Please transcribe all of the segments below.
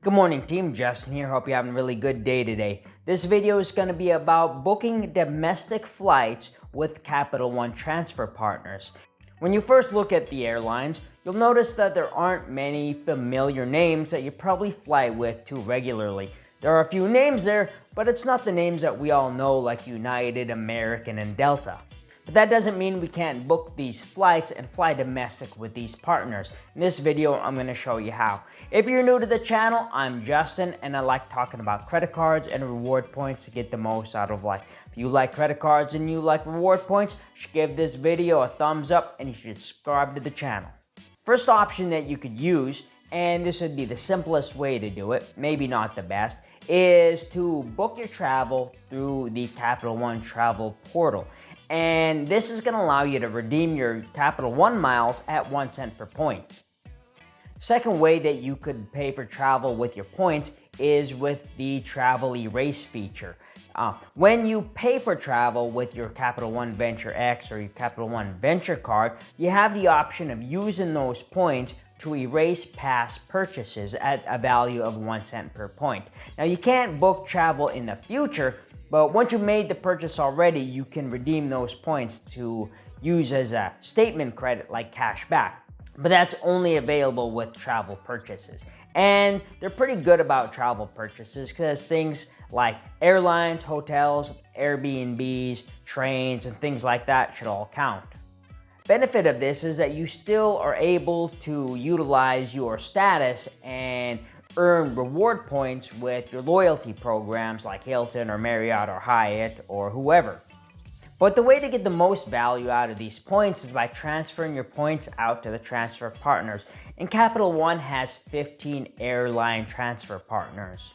Good morning team, Justin here. Hope you're having a really good day today. This video is going to be about booking domestic flights with Capital One transfer partners. When you first look at the airlines, you'll notice that there aren't many familiar names that you probably fly with too regularly. There are a few names there, but it's not the names that we all know like United, American, and Delta. But that doesn't mean we can't book these flights and fly domestic with these partners. In this video, I'm going to show you how. If you're new to the channel, I'm Justin and I like talking about credit cards and reward points to get the most out of life. If you like credit cards and you like reward points, you should give this video a thumbs up and you should subscribe to the channel. First option that you could use, and this would be the simplest way to do it, maybe not the best, is to book your travel through the Capital One travel portal. And this is going to allow you to redeem your Capital One miles at 1 cent per point. Second way that you could pay for travel with your points is with the travel erase feature. When you pay for travel with your Capital One Venture X or your Capital One Venture card, you have the option of using those points to erase past purchases at a value of 1 cent per point. Now you can't book travel in the future, but once you made the purchase already, you can redeem those points to use as a statement credit like cash back. But that's only available with travel purchases. And they're pretty good about travel purchases because things like airlines, hotels, Airbnbs, trains, and things like that should all count. Benefit of this is that you still are able to utilize your status and earn reward points with your loyalty programs like Hilton or Marriott or Hyatt or whoever. But the way to get the most value out of these points is by transferring your points out to the transfer partners. And Capital One has 15 airline transfer partners.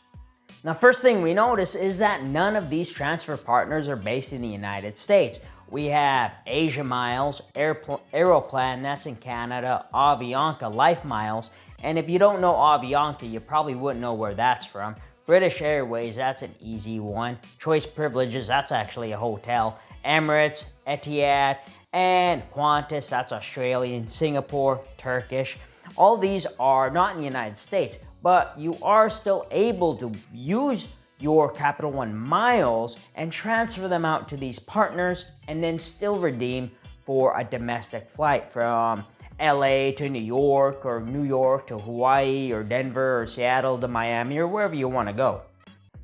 Now, first thing we notice is that none of these transfer partners are based in the United States. We have Asia Miles, Aeroplan, that's in Canada, Avianca, Life Miles, and if you don't know Avianca, you probably wouldn't know where that's from. British Airways, that's an easy one. Choice Privileges, that's actually a hotel. Emirates, Etihad, and Qantas, that's Australian. Singapore, Turkish. All these are not in the United States, but you are still able to use your Capital One miles and transfer them out to these partners and then still redeem for a domestic flight from LA to New York or New York to Hawaii or Denver or Seattle to Miami or wherever you want to go.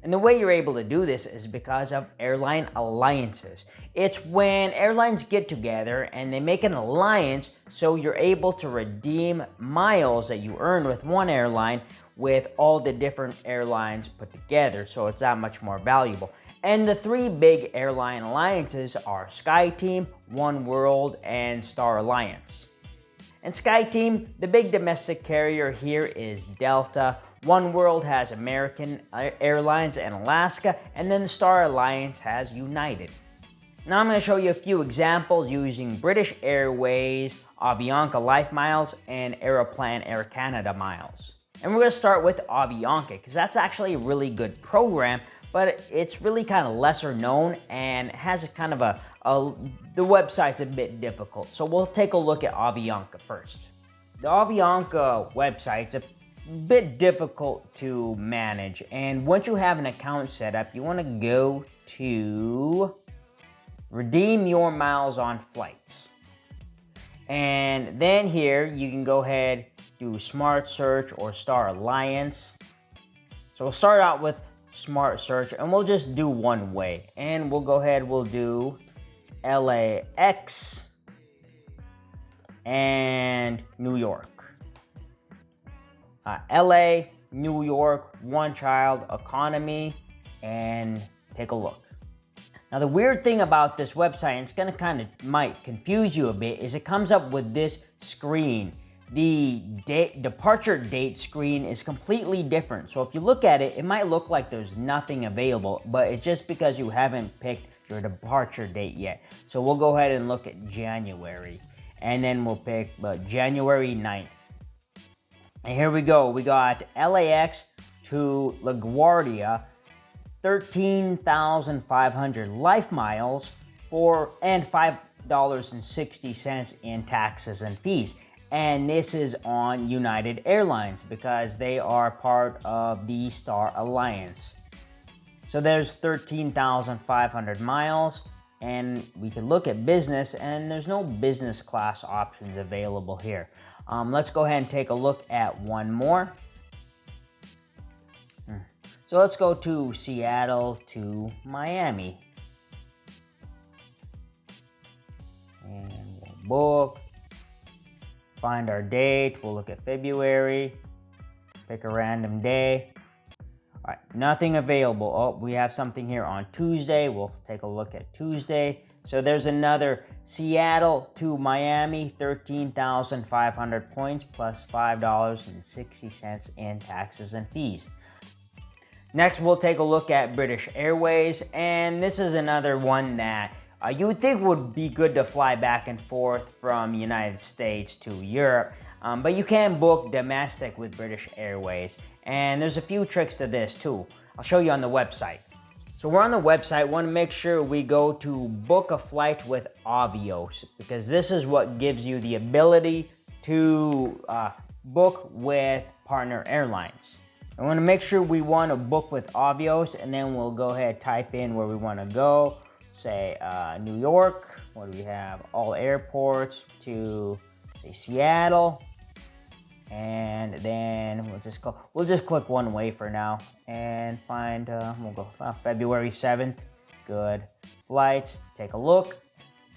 And the way you're able to do this is because of airline alliances. It's when airlines get together and they make an alliance so you're able to redeem miles that you earn with one airline with all the different airlines put together, so it's that much more valuable. And the three big airline alliances are SkyTeam, Oneworld, and Star Alliance. And SkyTeam, the big domestic carrier here is Delta. Oneworld has American Airlines and Alaska, and then the Star Alliance has United. Now I'm going to show you a few examples using British Airways, Avianca Life Miles, and Aeroplan Air Canada Miles. And we're going to start with Avianca because that's actually a really good program, but it's really kind of lesser known and has a kind of the website's a bit difficult. So we'll take a look at Avianca first. The Avianca website's a bit difficult to manage, and once you have an account set up, you want to go to redeem your miles on flights. And then here you can go ahead, do Smart Search or Star Alliance. So we'll start out with Smart Search and we'll just do one way. And we'll go ahead, we'll do LAX and New York. LA, New York, one child, economy, and take a look. Now the weird thing about this website, and it's gonna kind of might confuse you a bit, is it comes up with this screen. The departure date screen is completely different. So if you look at it, it might look like there's nothing available, but it's just because you haven't picked your departure date yet. So we'll go ahead and look at January, and then we'll pick January 9th. And here we go. We got LAX to LaGuardia, 13,500 life miles and $5.60 in taxes and fees. And this is on United Airlines because they are part of the Star Alliance. So there's 13,500 miles, and we can look at business, and there's no business class options available here. Let's go ahead and take a look at one more. So let's go to Seattle to Miami. And we'll book. Find our date. We'll look at February. Pick a random day. All right, nothing available. Oh, we have something here on Tuesday. We'll take a look at Tuesday. So there's another Seattle to Miami, 13,500 points plus $5.60 in taxes and fees. Next, we'll take a look at British Airways, and this is another one that you would think would be good to fly back and forth from United States to Europe, but you can book domestic with British Airways, and there's a few tricks to this too. I'll show you on the website. So we're on the website. We want to make sure we go to book a flight with Avios, because this is what gives you the ability to book with partner airlines. I want to make sure we want to book with Avios, and then we'll go ahead and type in where we want to go. Say New York. What do we have? All airports to say Seattle, and then we'll just click one way for now and find. We'll go February 7th. Good flights. Take a look.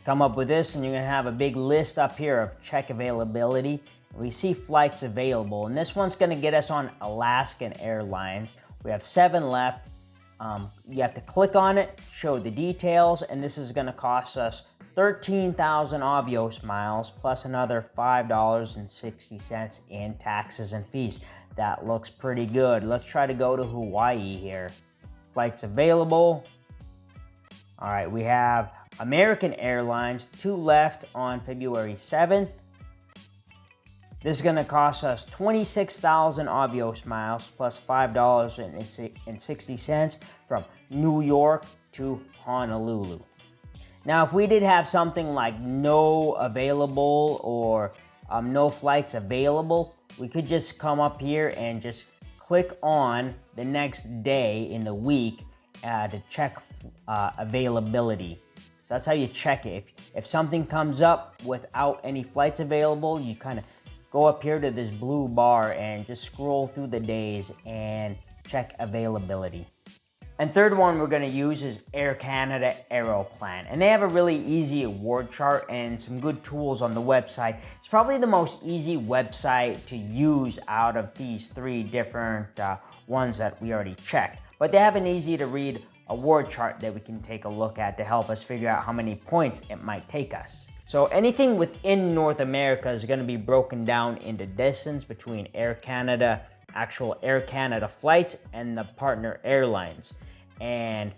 Come up with this, and you're gonna have a big list up here of check availability. We see flights available, and this one's gonna get us on Alaskan Airlines. We have 7 left. You have to click on it, show the details, and this is gonna cost us 13,000 Avios miles plus another $5.60 in taxes and fees. That looks pretty good. Let's try to go to Hawaii here. Flights available. All right, we have American Airlines, 2 left on February 7th. This is going to cost us 26,000 Avios miles plus $5.60 from New York to Honolulu. Now, if we did have something like no available or no flights available, we could just come up here and just click on the next day in the week to check availability. So that's how you check it. If something comes up without any flights available, you kind of go up here to this blue bar and just scroll through the days and check availability. And third one we're going to use is Air Canada Aeroplan. And they have a really easy award chart and some good tools on the website. It's probably the most easy website to use out of these 3 different ones that we already checked. But they have an easy to read award chart that we can take a look at to help us figure out how many points it might take us. So anything within North America is going to be broken down into distance between Air Canada, actual Air Canada flights, and the partner airlines. And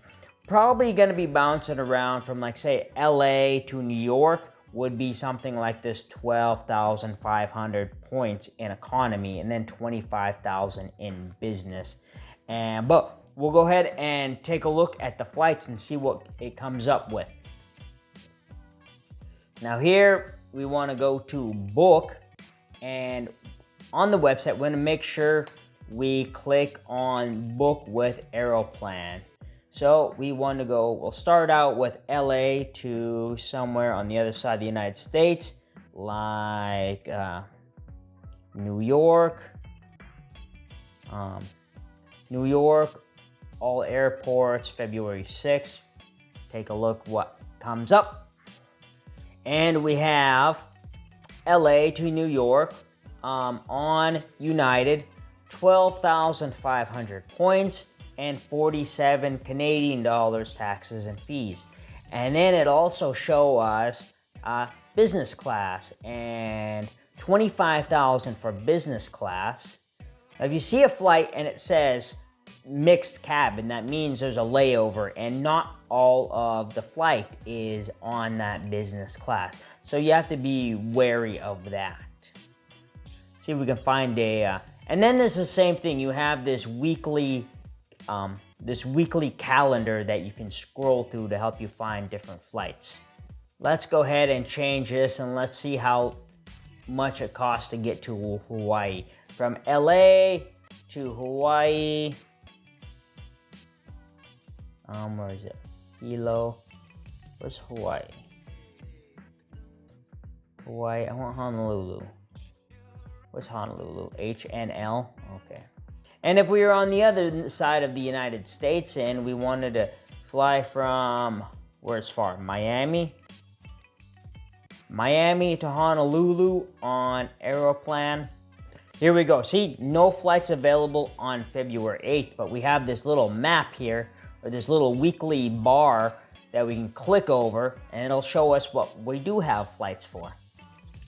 probably going to be bouncing around from, like, say, LA to New York would be something like this 12,500 points in economy and then 25,000 in business. But we'll go ahead and take a look at the flights and see what it comes up with. Now here we want to go to book, and on the website we're going to make sure we click on book with Aeroplan. So we want to go, we'll start out with LA to somewhere on the other side of the United States, like New York. New York, all airports, February 6th. Take a look what comes up. And we have LA to New York on United, 12,500 points and 47 Canadian dollars taxes and fees. And then it also show us business class and 25,000 for business class. Now, if you see a flight and it says mixed cabin, that means there's a layover and not all of the flight is on that business class. So you have to be wary of that. See if we can find and then there's the same thing. You have this weekly calendar that you can scroll through to help you find different flights. Let's go ahead and change this and let's see how much it costs to get to Hawaii. From LA to Hawaii, where is it? Hilo. Where's Hawaii? Hawaii, I want Honolulu. Where's Honolulu? HNL? Okay. And if we were on the other side of the United States and we wanted to fly from, where's far? Miami to Honolulu on Aeroplan. Here we go. See, no flights available on February 8th, but we have this little map here, or this little weekly bar that we can click over, and it'll show us what we do have flights for.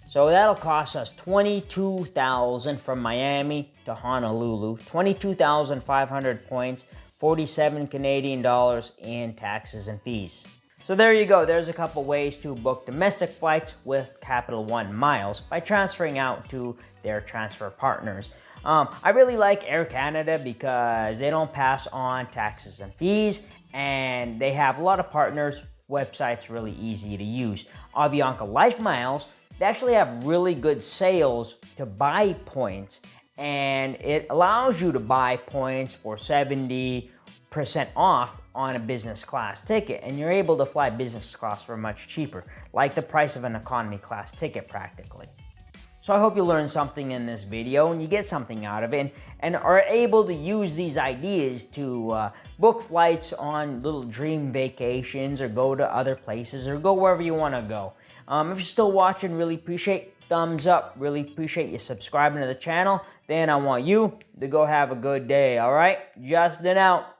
So that'll cost us $22,000 from Miami to Honolulu, 22,500 points, 47 Canadian dollars in taxes and fees. So there you go. There's a couple ways to book domestic flights with Capital One miles by transferring out to their transfer partners. I really like Air Canada because they don't pass on taxes and fees, and they have a lot of partners. Website's really easy to use. Avianca Life Miles, they actually have really good sales to buy points, and it allows you to buy points for 70% off on a business class ticket, and you're able to fly business class for much cheaper, like the price of an economy class ticket practically. So I hope you learned something in this video and you get something out of it and are able to use these ideas to book flights on little dream vacations or go to other places or go wherever you want to go. If you're still watching, really appreciate thumbs up, really appreciate you subscribing to the channel. Then I want you to go have a good day, all right? Justin out.